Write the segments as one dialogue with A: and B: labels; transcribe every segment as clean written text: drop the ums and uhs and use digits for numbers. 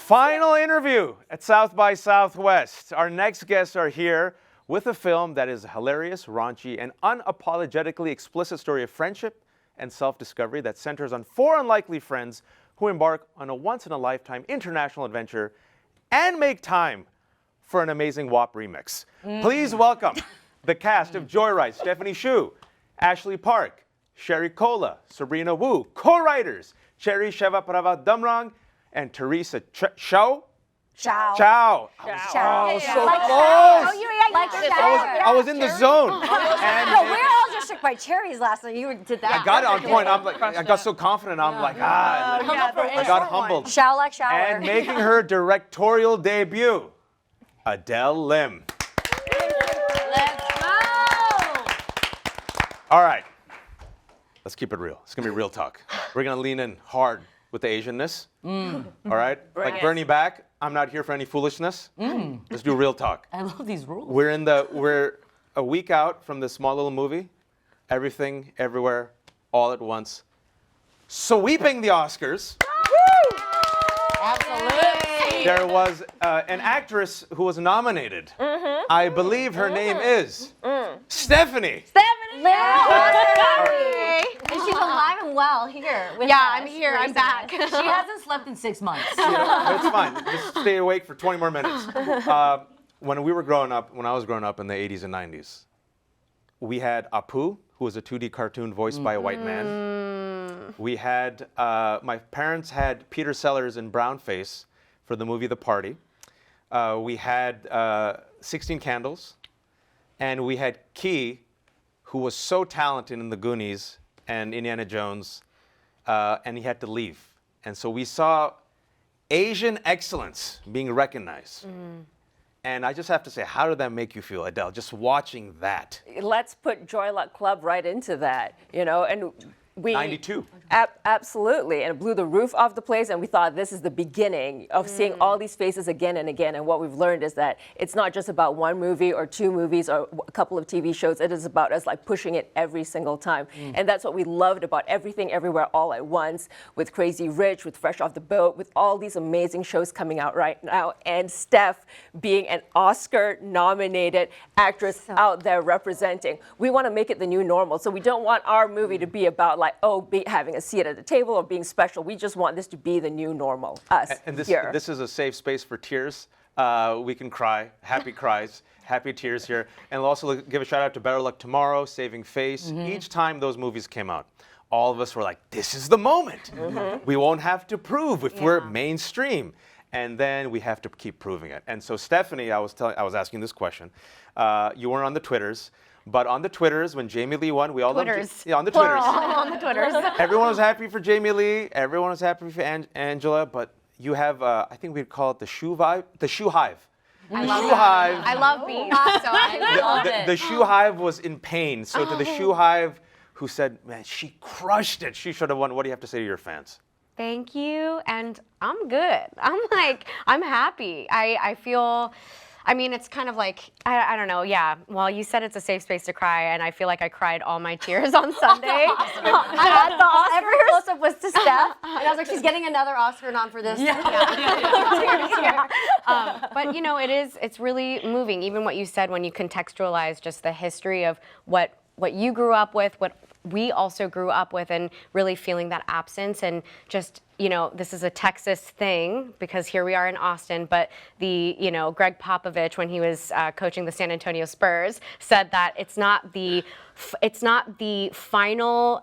A: Final interview at South by Southwest. Our next guests are here with a film that is hilarious, raunchy, and unapologetically explicit story of friendship and self-discovery that centers on four unlikely friends who embark on a once-in-a-lifetime international adventure and make time for an amazing WAP remix. Please welcome the cast of Joyride: Stephanie Hsu, Ashley Park, Sherry Cola, Sabrina Wu, co-writers Cherry Sheva Prava Damrang, and Teresa Chow.
B: Chow.
A: Chow.
B: Chow.
A: Oh, so
B: Like
A: close.
B: Oh, you like Chow.
A: I was in the zone. And
B: No, we're all just shook by cherries last night. You did that.
A: I got it on point. I'm like, I got so confident. I'm like, I got humbled.
B: Chow like shower.
A: And making her directorial debut, Adele Lim.
C: Let's go!
A: All right, let's keep it real. It's gonna be real talk. We're gonna lean in hard with the Asianness. All right, like Bernie back. I'm not here for any foolishness. Let's do real talk.
C: I love these rules.
A: We're a week out from this small little movie, Everything, Everywhere, All at Once, sweeping the Oscars.
C: Absolutely.
A: There was an actress who was nominated. I believe her name is Stephanie.
B: And she's alive and well here. With
D: Yeah,
B: us.
D: I'm here. I'm back.
C: She hasn't slept in 6 months.
A: It's fine. Just stay awake for 20 more minutes. When I was growing up in the 80s and 90s, we had Apu, who was a 2D cartoon voiced by a white man. We had, my parents had Peter Sellers in brownface for the movie The Party. We had 16 Candles. And we had Key, who was so talented in The Goonies and Indiana Jones, and he had to leave. And so we saw Asian excellence being recognized. And I just have to say, how did that make you feel, Adele, just watching that?
E: Let's put Joy Luck Club right into that, you know, and we
A: 92.
E: Absolutely, and it blew the roof off the place, and we thought this is the beginning of seeing all these faces again and again. And what we've learned is that it's not just about one movie or two movies or a couple of TV shows. It is about us like pushing it every single time, and that's what we loved about Everything, Everywhere, All at Once, with Crazy Rich, with Fresh Off the Boat, with all these amazing shows coming out right now, and Steph being an Oscar-nominated actress out there representing. We want to make it the new normal, so we don't want our movie to be about like, having a seat at the table or being special. We just want this to be the new normal, us
A: And
E: here.
A: this is a safe space for tears. We can cry, happy cries, happy tears here. And we'll also give a shout out to Better Luck Tomorrow, Saving Face. Each time those movies came out, all of us were like, this is the moment. We won't have to prove if we're mainstream. And then we have to keep proving it. And so Stephanie, I was asking this question. You weren't on the Twitters. But on the Twitters, when Jamie Lee won, we all loved on the Twitters.
D: on the Twitters.
A: Everyone was happy for Jamie Lee. Everyone was happy for Angela. But you have, I think we'd call it the Shoe Vibe, the Shoe Hive.
D: I love being. So I love it.
A: The Shoe Hive was in pain. So to the Shoe Hive, who said, "Man, she crushed it. She should have won." What do you have to say to your fans?
D: Thank you, and I'm good. I'm happy. I feel. I mean, it's kind of like, I don't know, yeah. Well, you said it's a safe space to cry, and I feel like I cried all my tears on Sunday.
B: Every close-up was to Steph, and I was like, she's getting another Oscar nom for this.
D: But you know, it's really moving. Even what you said when you contextualize just the history of what you grew up with, what we also grew up with, and really feeling that absence. And just, you know, this is a Texas thing because here we are in Austin, but Greg Popovich, when he was coaching the San Antonio Spurs, said that it's not the final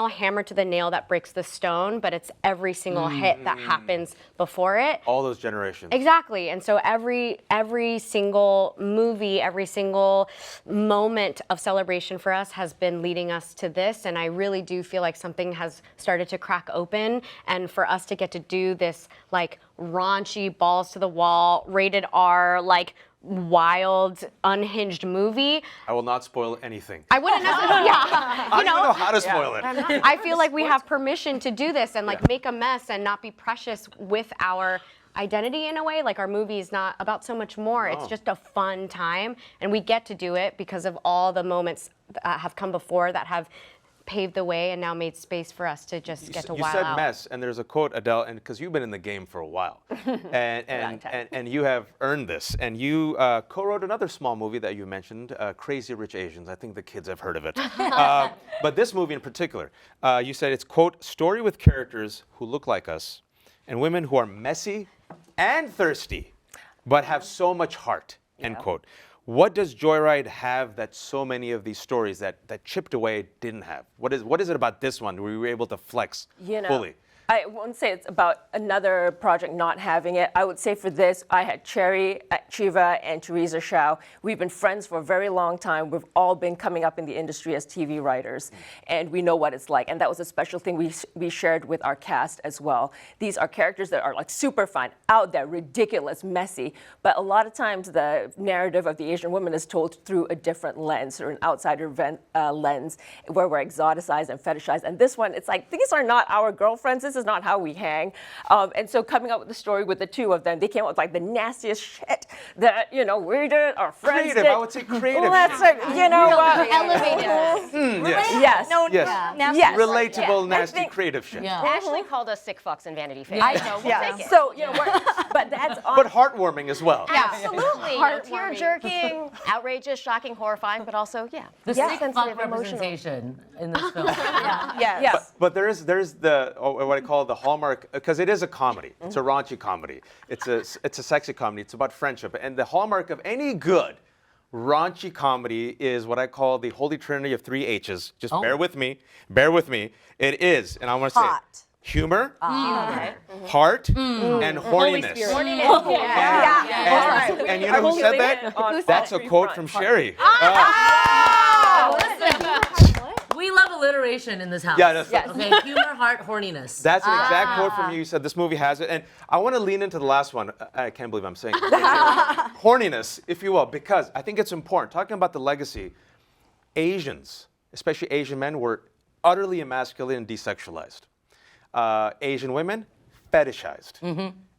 D: hammer to the nail that breaks the stone, but it's every single hit that happens before it.
A: All those generations.
D: Exactly. And so every single movie, every single moment of celebration for us has been leading us to this. And I really do feel like something has started to crack open. And for us to get to do this like raunchy, balls to the wall, rated R, like wild, unhinged movie.
A: I will not spoil anything.
D: I wouldn't necessarily,
A: I don't even know how to spoil it.
D: I feel like we have permission to do this and like make a mess and not be precious with our identity in a way. Like our movie is not about so much more. It's just a fun time, and we get to do it because of all the moments that have come before that have paved the way and now made space for us to just get to
A: You
D: wild
A: said
D: out.
A: mess, and there's a quote, Adele, and because you've been in the game for a while, and you have earned this, and you co-wrote another small movie that you mentioned, Crazy Rich Asians. I think the kids have heard of it, but this movie in particular, you said it's quote, story with characters who look like us, and women who are messy and thirsty, but have so much heart. End quote. What does Joyride have that so many of these stories that Chipped Away didn't have? What is it about this one where we were able to flex fully?
E: I won't say it's about another project not having it. I would say for this, I had Cherry, Chiva, and Teresa Shao. We've been friends for a very long time. We've all been coming up in the industry as TV writers, and we know what it's like. And that was a special thing we shared with our cast as well. These are characters that are like super fun, out there, ridiculous, messy. But a lot of times the narrative of the Asian woman is told through a different lens or an outsider lens where we're exoticized and fetishized. And this one, it's like, these are not our girlfriends. This is not how we hang. And so coming up with the story with the two of them, they came up with like the nastiest shit that, we did, our friends
A: Creative,
E: did.
A: I would say creative.
E: Well, that's like,
D: Elevated.
E: Yes.
B: No,
C: Yeah.
E: Yes.
A: Relatable,
E: Yeah.
A: nasty,
E: think-
A: creative shit.
C: Yeah.
B: Ashley called us sick fucks and Vanity Fair. So we'll take it.
E: So, but that's
A: But heartwarming as well.
B: Absolutely.
D: Heartwarming.
B: Tear-jerking, outrageous, shocking, horrifying, but also,
C: The
E: Yeah.
C: sick
B: sensitive,
C: fuck
B: emotional.
C: representation in this film.
B: Yes.
A: But there's the what I call the hallmark, because it is a comedy. It's a raunchy comedy. It's a sexy comedy. It's about friendship. And the hallmark of any good raunchy comedy is what I call the holy trinity of 3 H's. Just bear with me. Bear with me. It is, and I want to say
B: Hot.
A: it, humor,
B: Okay.
A: heart, and horniness.
B: Yeah.
A: And you know who said that? That's a quote from Sherry.
C: We love alliteration in this house.
A: Yeah, that's
C: Okay, humor, heart, horniness.
A: That's an exact quote from you. You said this movie has it. And I want to lean into the last one. I can't believe I'm saying it. Horniness, if you will, because I think it's important. Talking about the legacy, Asians, especially Asian men, were utterly emasculated and desexualized. Asian women, fetishized.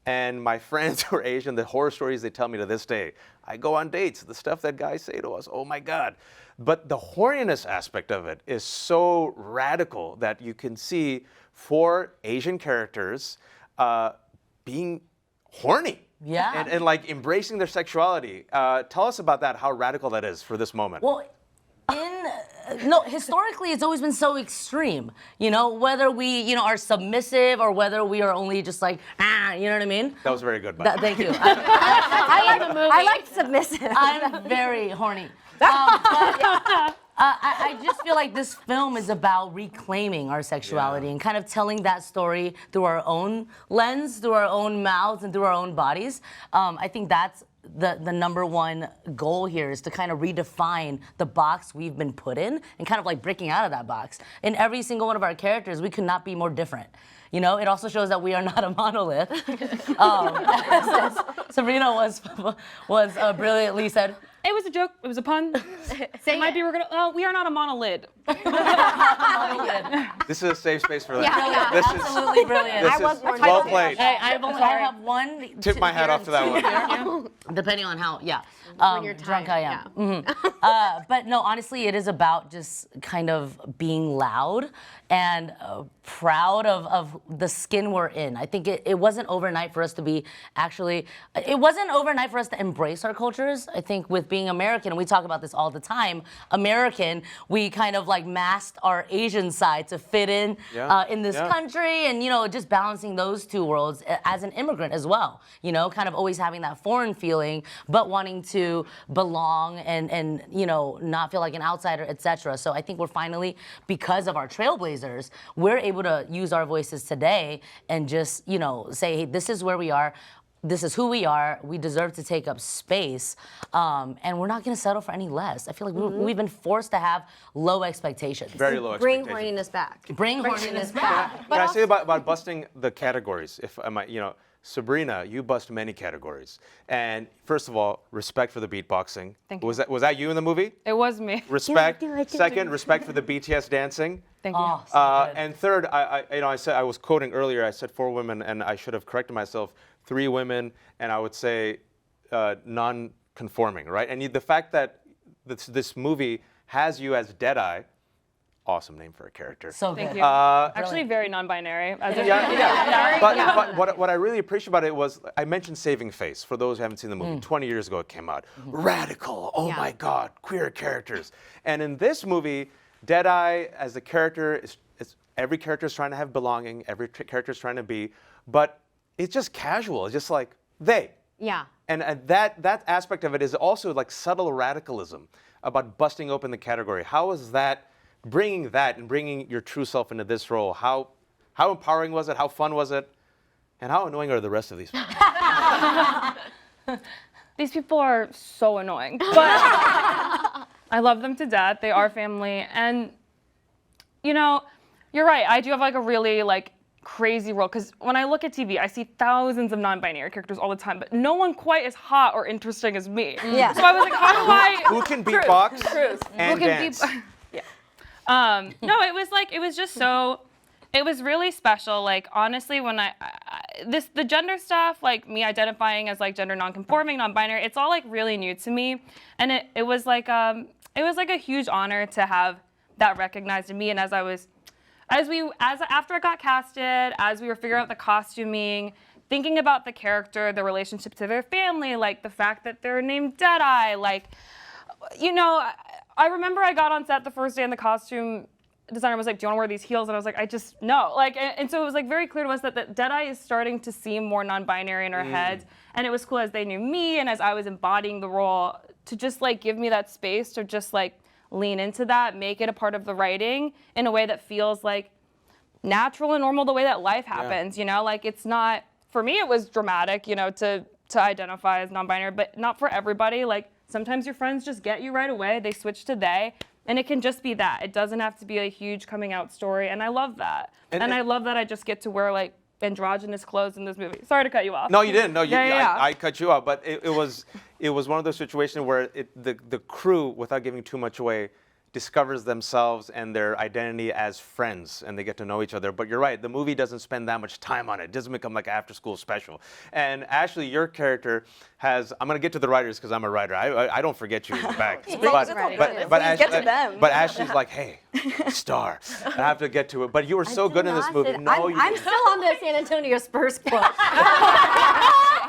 A: And my friends who are Asian, the horror stories they tell me to this day, I go on dates, the stuff that guys say to us, oh my God. But the horniness aspect of it is so radical that you can see 4 Asian characters being horny.
C: Yeah.
A: And like embracing their sexuality. Tell us about that, how radical that is for this moment.
C: Well, historically, it's always been so extreme. Whether we, are submissive or whether we are only just like, you know what I mean?
A: That was very good, by the way.
C: Thank you.
B: I like submissive.
C: I'm very horny. I just feel like this film is about reclaiming our sexuality and kind of telling that story through our own lens, through our own mouths, and through our own bodies. I think that's the number one goal here, is to kind of redefine the box we've been put in and kind of like breaking out of that box. In every single one of our characters, we could not be more different. It also shows that we are not a monolith. Sabrina was brilliantly said,
F: It was a joke. It was a pun. We are not a monolid.
A: This is a safe space for that.
C: This is absolutely brilliant.
A: This is well played.
C: Hey, I have one.
A: Tip my hat off to that one.
C: Depending on how,
D: you're
C: drunk I
D: tired,
C: am. But no, honestly, it is about just kind of being loud and proud of the skin we're in. I think it wasn't overnight for us to be it wasn't overnight for us to embrace our cultures. I think with being American, and we talk about this all the time, American, we kind of like masked our Asian side to fit in this country, and just balancing those two worlds as an immigrant as well. Kind of always having that foreign feeling, but wanting to belong and not feel like an outsider, etc. So I think we're finally, because of our trailblazers, we're able to use our voices today and just say, hey, this is where we are. This is who we are. We deserve to take up space, and we're not going to settle for any less. I feel like we've been forced to have low expectations.
A: Very low
B: Bring
A: expectations.
B: horniness back.
C: Bring horniness back.
A: Can I say about busting the categories? If I might, Sabrina, you bust many categories. And first of all, respect for the beatboxing.
F: Thank you.
A: Was that you in the movie?
F: It was me.
A: Respect. Second, respect for the BTS dancing.
F: Thank you.
C: Oh, so good.
A: And third, I said, I was quoting earlier. I said 4 women, and I should have corrected myself. 3 women, and I would say non-conforming, right? And the fact that this movie has you as Deadeye, awesome name for a character.
C: So
F: Thank
C: good.
F: you. Actually, very non-binary.
A: But what I really appreciate about it was I mentioned Saving Face. For those who haven't seen the movie, 20 years ago it came out. Radical. Oh my God, queer characters. And in this movie, Deadeye as a character is every character is trying to have belonging. Every character is trying to be, but it's just casual. It's just like they.
D: Yeah.
A: And that aspect of it is also like subtle radicalism about busting open the category. How is that bringing your true self into this role? How empowering was it? How fun was it? And how annoying are the rest of these people?
F: These people are so annoying, but I love them to death. They are family, and you know, you're right. I do have like a really like crazy role because when I look at TV, I see thousands of non-binary characters all the time, but no one quite as hot or interesting as me.
B: Yeah.
F: So I was like, how do I?
A: Who can beatbox and
F: Who can
A: dance?
F: No, it was just so, it was really special. Like honestly, when the gender stuff, like me identifying as like gender non-conforming, non-binary, it's all like really new to me, and it was like a huge honor to have that recognized in me. And after I got casted, as we were figuring out the costuming, thinking about the character, the relationship to their family, like the fact that they're named Deadeye, like, you know, I remember I got on set the first day and the costume designer was like, do you want to wear these heels? And I was like, I just, no. Like, and so it was like very clear to us that Deadeye is starting to seem more non-binary in our heads. And it was cool as they knew me and as I was embodying the role to just like give me that space to just like lean into that, make it a part of the writing in a way that feels like natural and normal, the way that life happens, you know? Like it's not, for me it was dramatic, you know, to identify as non-binary, but not for everybody. Like sometimes your friends just get you right away, they switch to they, and it can just be that. It doesn't have to be a huge coming out story, and I love that. And I love that I just get to wear like androgynous clothes in this movie. Sorry to cut you off.
A: No, you didn't. No,
F: Yeah.
A: I cut you off, but it was one of those situations where the crew, without giving too much away, discovers themselves and their identity as friends, and they get to know each other. But you're right, the movie doesn't spend that much time on it. It doesn't become like an after-school special. And Ashley, your character has, I'm gonna get to the writers because I'm a writer. I don't forget you in the back. But Ashley's like, hey, star. I have to get to it. But you were so good in this movie. No,
B: I'm still on the San Antonio Spurs quote.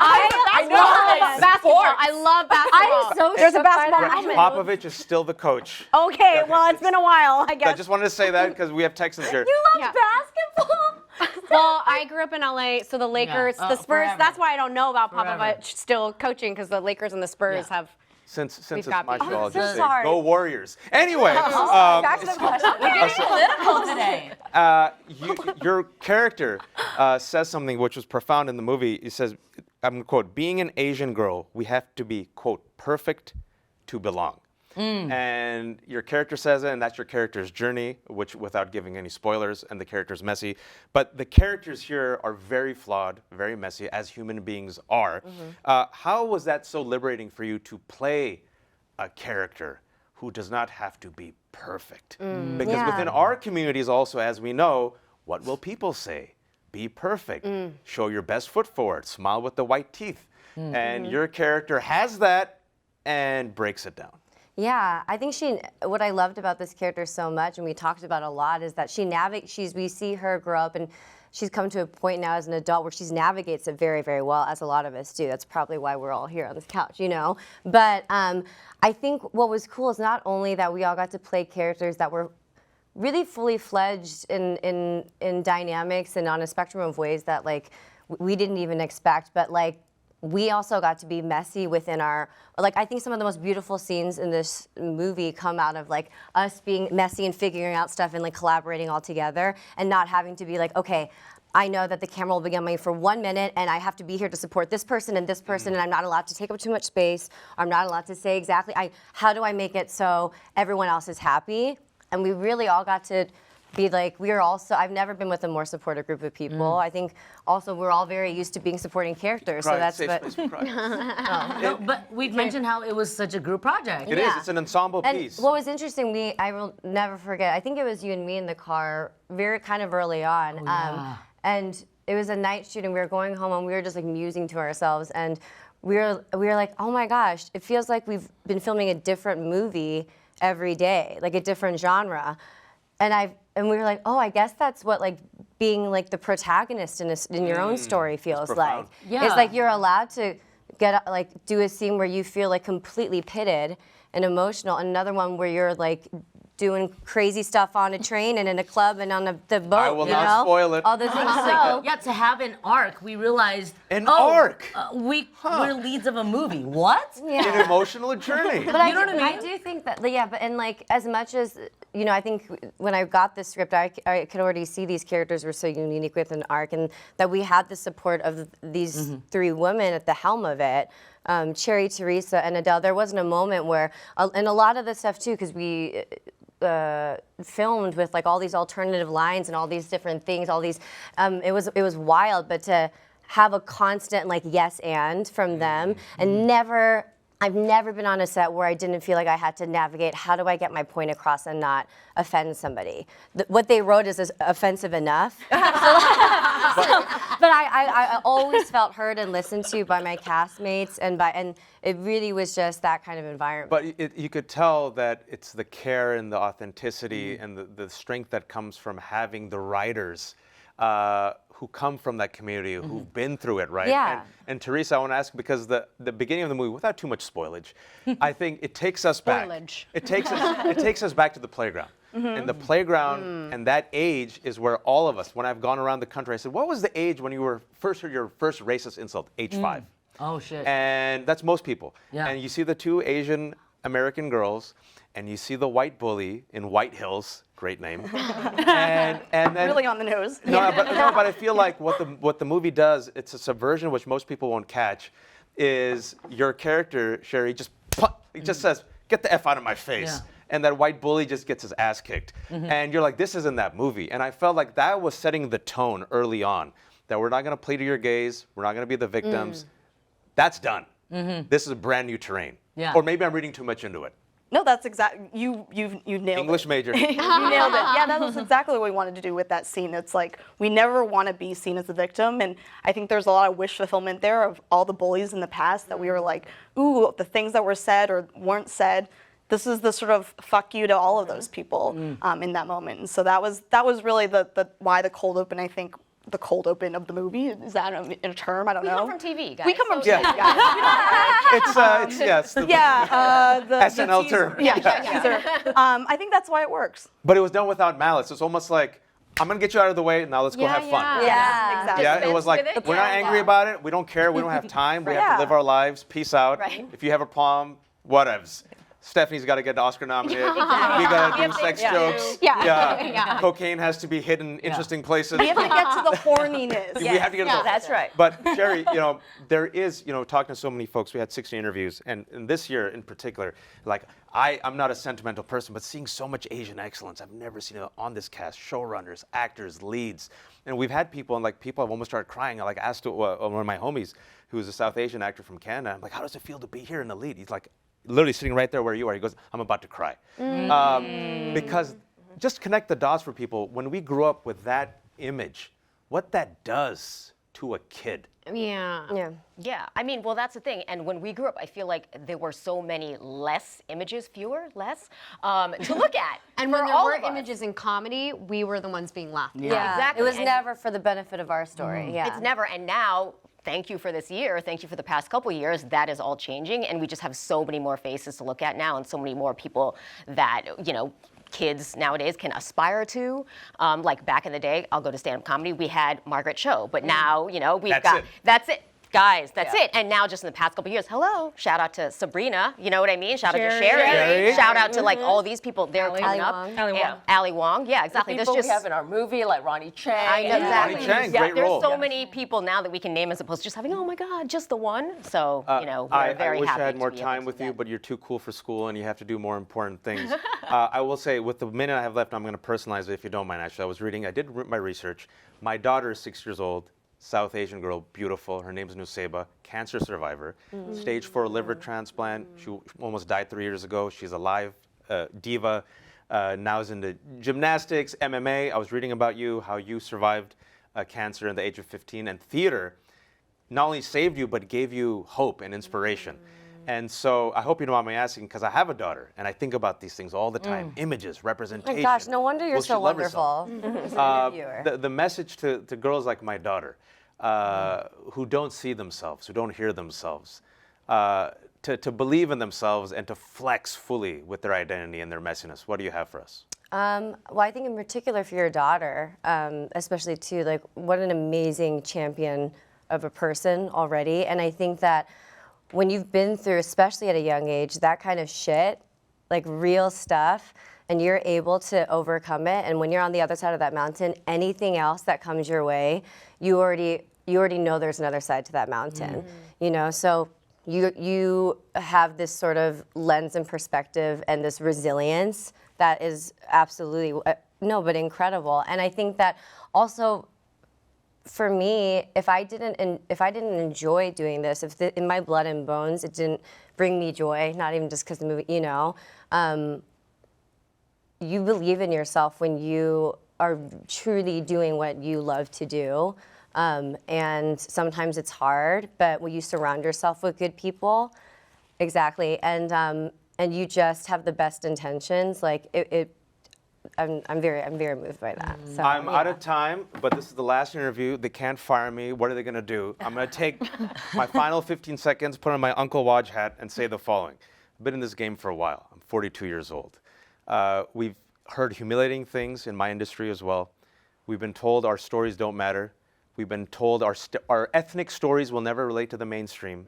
D: I know basketball. I love basketball.
B: I'm so
E: There's a
B: shook by
E: basketball
B: that.
E: moment.
A: Popovich is still the coach.
B: Okay, well, it's been a while, I
A: I
B: guess.
A: just wanted to say that because we have Texans here.
B: You love basketball?
D: Well, I grew up in LA, so the Lakers, the Spurs,
C: forever.
D: that's why I don't know about
C: Forever.
D: Popovich still coaching, because the Lakers and the Spurs have.
A: Since it's
D: got
A: my
D: beat.
A: show, I'll
B: I'm so
A: just say,
B: sorry.
A: go Warriors. Anyway,
B: Back to the question.
C: Political today.
A: your character says something which was profound in the movie. It says, I'm going to quote, being an Asian girl, we have to be, quote, perfect to belong. And your character says it, and that's your character's journey, which without giving any spoilers, and the character's messy. But the characters here are very flawed, very messy, as human beings are. How was that so liberating for you to play a character who does not have to be perfect? Because within our communities also, as we know, what will people say? Be perfect. Show your best foot forward. Smile with the white teeth. And your character has that and breaks it down.
B: Yeah, I think what I loved about this character so much, and we talked about a lot, is that we see her grow up, and she's come to a point now as an adult where she navigates it very, very well, as a lot of us do. That's probably why we're all here on this couch, you know? But I think what was cool is not only that we all got to play characters that were really fully fledged in dynamics and on a spectrum of ways that like we didn't even expect, but like we also got to be messy within I think some of the most beautiful scenes in this movie come out of like us being messy and figuring out stuff and like collaborating all together and not having to be like, okay, I know that the camera will be on me for 1 minute and I have to be here to support this person and this person and I'm not allowed to take up too much space. I'm not allowed to say exactly, how do I make it so everyone else is happy? And we really all got to be like, I've never been with a more supportive group of people. I think also we're all very used to being supporting characters. So that's
A: Safe space for pride.
C: No, but we've mentioned how it was such a group project.
A: It is. It's an ensemble
B: And
A: piece.
B: what was interesting, I will never forget, I think it was you and me in the car very kind of early on. And it was a night shoot and we were going home and we were just like musing to ourselves. And we were like, oh my gosh, it feels like we've been filming a different movie every day, like a different genre. and we were like, oh, I guess that's what like being like the protagonist in your own story feels like.
A: profound.
C: Yeah.
B: It's like you're allowed to do a scene where you feel like completely pitted and emotional, another one where you're like doing crazy stuff on a train and in a club and on the boat.
A: I will
B: you
A: not
B: know?
A: spoil it.
B: All the things. So
C: Yeah, to have an arc, we realized.
A: An
C: oh,
A: arc?
C: We're leads of a movie. What?
A: An emotional journey.
B: But
C: You know what I mean?
B: I do think that, yeah, but and like as much as, you know, I think when I got the script, I could already see these characters were so unique with an arc, and that we had the support of these three women at the helm of it. Cherry, Teresa, and Adele. There wasn't a moment where, and a lot of the stuff too, because we filmed with like all these alternative lines and all these different things, all these, it was wild, but to have a constant like yes and from them, and I've never been on a set where I didn't feel like I had to navigate, how do I get my point across and not offend somebody? What they wrote is offensive enough. But I always felt heard and listened to by my castmates, and it really was just that kind of environment.
A: But you could tell that it's the care and the authenticity and the strength that comes from having the writers who come from that community, who've been through it, right?
B: Yeah.
A: And Teresa, I want to ask, because the beginning of the movie, without too much spoilage, I think it takes us back.
D: Spoilage.
A: It takes us back to the playground. And the playground and that age is where all of us, when I've gone around the country, I said, what was the age when you were first heard your first racist insult? Age 5.
C: Oh shit.
A: And that's most people.
C: Yeah.
A: And you see the two Asian American girls, and you see the white bully in White Hills, great name. and then
G: Really on the nose.
A: no, but I feel like what the movie does, it's a subversion which most people won't catch, is your character Sherry he just says, "Get the F out of my face."
C: Yeah.
A: And that white bully just gets his ass kicked. And you're like, this isn't that movie. And I felt like that was setting the tone early on, that we're not gonna play to your gaze, we're not gonna be the victims. That's done. This is a brand new terrain.
C: Yeah.
A: Or maybe I'm reading too much into it.
G: No, that's exactly, you nailed
A: English
G: it.
A: major.
G: You nailed it. Yeah, that was exactly what we wanted to do with that scene. It's like, we never want to be seen as a victim, and I think there's a lot of wish fulfillment there of all the bullies in the past that we were like, ooh, the things that were said or weren't said, this is the sort of fuck you to all of those people in that moment. And so that was really the why the cold open, I think, the cold open of the movie. Is that a term? I don't know.
D: We come from TV, guys.
G: We come from
D: so
G: TV, guys.
A: It's the
G: The
A: SNL
G: teaser.
A: term.
G: Yeah, teaser. I think that's why it works.
A: But it was done without malice. It's almost like, I'm gonna get you out of the way, now let's go have fun.
B: Yeah.
G: Exactly.
A: Yeah, it was like,
D: with it.
A: we're not
D: Yeah.
A: angry about it, we don't care, we don't have time, we have
G: Yeah.
A: to live our lives, peace out.
D: Right.
A: If you have a problem, whatevs. Stephanie's got to get Oscar nominated. We got to do sex jokes.
D: Yeah.
A: Cocaine has to be hidden in interesting places.
G: We have to get to the horniness.
A: We have to get to the
E: That's right.
A: But Jerry, there is, talking to so many folks, we had 60 interviews, and this year in particular, like I'm not a sentimental person, but seeing so much Asian excellence, I've never seen it on this cast, showrunners, actors, leads, and we've had people, and like people have almost started crying. I like asked one of my homies, who's a South Asian actor from Canada, I'm like, how does it feel to be here in the lead? He's like, literally sitting right there where you are. He goes, I'm about to cry. Because just connect the dots for people. When we grew up with that image, what that does to a kid.
B: Yeah.
D: Yeah, I mean, well, that's the thing. And when we grew up, I feel like there were so many less images, to look at.
H: And
D: for
H: when there
D: all
H: were
D: of us.
H: images in comedy, we were the ones being laughed at.
B: Yeah.
D: Exactly.
B: It was
D: And-
B: never for the benefit of our story. Yeah.
D: It's never, and now, thank you for this year, thank you for the past couple years, that is all changing, and we just have so many more faces to look at now, and so many more people that, kids nowadays can aspire to. Like back in the day, I'll go to stand-up comedy, we had Margaret Cho, but now, that's it. Guys, that's it. And now just in the past couple years, hello, shout out to Sabrina, you know what I mean? Shout out to Sherry. Shout out to like all these people, they're coming up. Ali Wong, yeah, exactly.
E: People we have in our movie, like Ronnie Chang.
D: I know, exactly.
A: Ronnie Chang, great
D: There's
A: role.
D: so many people now that we can name as opposed to just having, oh my God, just the one. So, we're very
A: I wish
D: happy
A: I had
D: to
A: more
D: be able
A: time
D: to
A: with
D: do
A: you,
D: that.
A: but you're too cool for school and you have to do more important things. I will say, with the minute I have left, I'm going to personalize it if you don't mind. Actually, I did my research. My daughter is 6 years old. South Asian girl, beautiful. Her name's Nuseba, cancer survivor, stage 4 liver transplant. She almost died 3 years ago. She's a live diva. Now is into gymnastics, MMA. I was reading about you, how you survived cancer at the age of 15, and theater not only saved you, but gave you hope and inspiration. And so I hope you don't mind me asking, because I have a daughter, and I think about these things all the time. Images,
B: Oh my
A: representation.
B: gosh, no wonder you're
A: Will she
B: so
A: love herself?
B: wonderful as an interviewer.
A: The message to girls like my daughter, who don't see themselves, who don't hear themselves, to believe in themselves and to flex fully with their identity and their messiness. What do you have for us?
B: Well, I think in particular for your daughter, especially too, like what an amazing champion of a person already. And I think that when you've been through, especially at a young age, that kind of shit, like real stuff, and you're able to overcome it, and when you're on the other side of that mountain, anything else that comes your way, you already know there's another side to that mountain, you know? So you have this sort of lens and perspective and this resilience that is absolutely, but incredible. And I think that also, for me, if I didn't enjoy doing this, if in my blood and bones it didn't bring me joy, not even just because the movie, you know, you believe in yourself when you are truly doing what you love to do. And sometimes it's hard, but when you surround yourself with good people, exactly, and you just have the best intentions, like I'm very moved by that. So,
A: I'm out
B: yeah.
A: of time, but this is the last interview. They can't fire me. What are they going to do? I'm going to take my final 15 seconds, put on my Uncle Waj hat, and say the following. I've been in this game for a while. I'm 42 years old. We've heard humiliating things in my industry as well. We've been told our stories don't matter. We've been told our ethnic stories will never relate to the mainstream.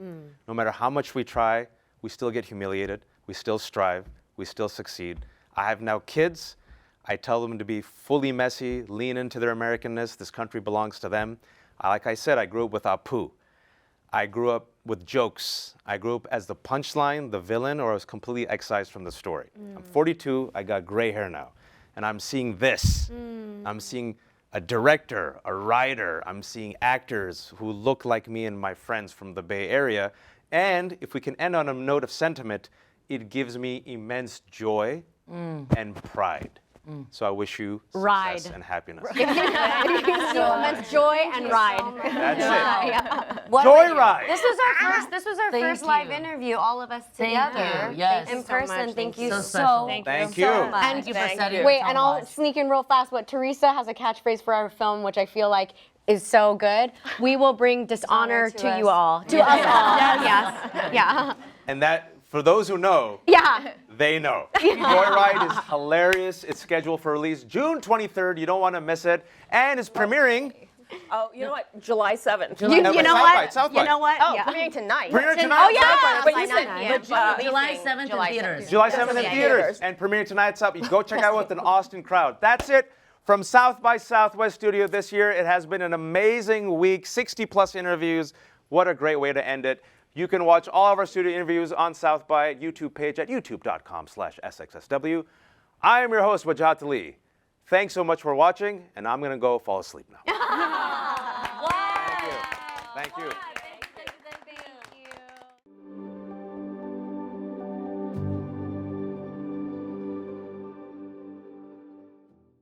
A: No matter how much we try, we still get humiliated. We still strive. We still succeed. I have now kids. I tell them to be fully messy, lean into their Americanness. This country belongs to them. Like I said, I grew up with Apu. I grew up with jokes. I grew up as the punchline, the villain, or I was completely excised from the story. I'm 42, I got gray hair now. And I'm seeing this. I'm seeing a director, a writer. I'm seeing actors who look like me and my friends from the Bay Area. And if we can end on a note of sentiment, it gives me immense joy and pride. So I wish you success
H: Ride.
A: and happiness.
H: Immense joy and ride.
A: That's it.
B: What-
A: Joyride.
B: This was our
C: Thank
B: first live
C: you.
B: interview, all of us
C: Thank
B: together
C: you. Yes.
B: in
C: Thank
B: person.
D: so much.
B: Thank you
C: So
B: so,
C: special.
A: Thank you.
B: so much.
C: Thank you for setting
D: Wait,
C: your
D: and I'll
C: tone.
D: sneak in real fast, but Teresa has a catchphrase for our film, which I feel like is so good. We will bring dishonor
B: to
D: to
B: us.
D: you all. To us all. Yes. Yeah.
A: And that, for those who know,
D: Yeah.
A: they know. Joyride is hilarious. It's scheduled for release June 23rd. You don't want to miss it. And it's premiering.
E: Oh, you know what? July 7th.
A: You know what? South by.
H: You know what?
D: Oh,
H: Yeah.
D: premiering tonight.
A: Premiering tonight.
D: Oh yeah.
E: But you said,
C: July 7th in theaters.
A: July 7th in theaters. And premiering tonight. It's up. You go check out with an Austin crowd. That's it from South by Southwest Studio this year. It has been an amazing week. 60 plus interviews. What a great way to end it. You can watch all of our studio interviews on South by YouTube page at youtube.com/SXSW. I am your host, Wajat Ali. Thanks so much for watching, and I'm going to go fall asleep now. Thank you. Thank you.